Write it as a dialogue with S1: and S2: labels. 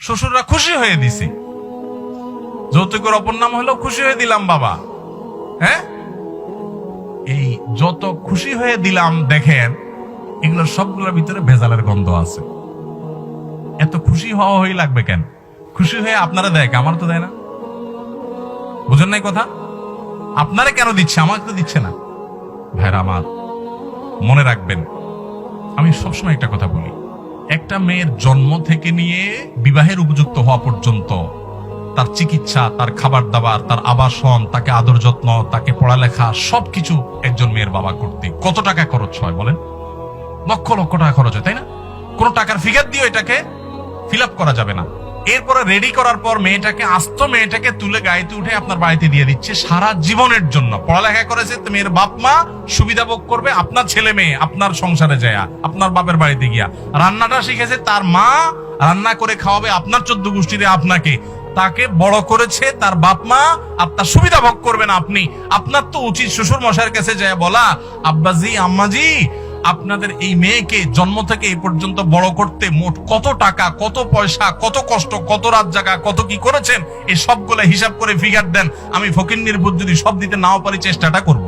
S1: শ্বশুররা খুশি হয়ে দিছে, যৌতুকের অপর নাম হলো খুশি হয়ে দিলাম বাবা। হ্যাঁ, এই যত খুশি হয়ে দিলাম দেখেন, এগুলো সবগুলোর ভিতরে ভেজালের গন্ধ আছে। এত খুশি হওয়া হয়ে লাগবে কেন? খুশি হয়ে আপনারা দেয়, আমার তো দেয় না। বুঝেন নাই কথা? আপনারা কেন দিচ্ছে, আমাকে তো দিচ্ছে না। ভাইরা আমার, মনে রাখবেন, আমি সবসময় একটা কথা বলি, একটা মেয়ের জন্ম থেকে নিয়ে বিবাহের উপযুক্ত হওয়া পর্যন্ত তার চিকিৎসা, তার খাবার দাবার, তার আবাসন, তাকে আদর যত্ন, তাকে পড়ালেখা, সবকিছু একজন মেয়ের বাবা করতে কত টাকা খরচ হয় বলেন? লক্ষ লক্ষ টাকা খরচ হয়, তাই না? কোন টাকার ফিগার দিয়ে এটাকে ফিল আপ করা যাবে না। এরপরে রেডি করার পর মেয়েটাকে তুলে গাড়িতে উঠে আপনার বাড়িতে দিয়ে দিচ্ছে সারা জীবনের জন্য। পড়ালেখা করেছে মেয়ের বাপ মা, সুবিধা ভোগ করবে আপনার ছেলে মেয়ে আপনার সংসারে যায়, আপনার বাপের বাড়িতে গিয়া। রান্নাটা শিখেছে তার মা, রান্না করে খাওয়াবে আপনার 14 গোষ্ঠীতে আপনাকে। তাকে বড় করেছে তার বাপ মা, আপনার সুবিধা ভোগ করবেন আপনি। আপনার তো উচিত শ্বশুর মশাইয়ের কাছে যায় বলা, আব্বাজি আম্মাজি, আপনাদের এই মেয়েকে জন্ম থেকে এই পর্যন্ত বড় করতে মোট কত টাকা, কত পয়সা, কত কষ্ট, কত রাত জাগা, কত কি করেছেন, এই সবগুলো হিসাব করে ফিগার দেন। আমি ফকিন্নির বুদ্ধি যদি সব দিতে নাও পারি, চেষ্টাটা করব।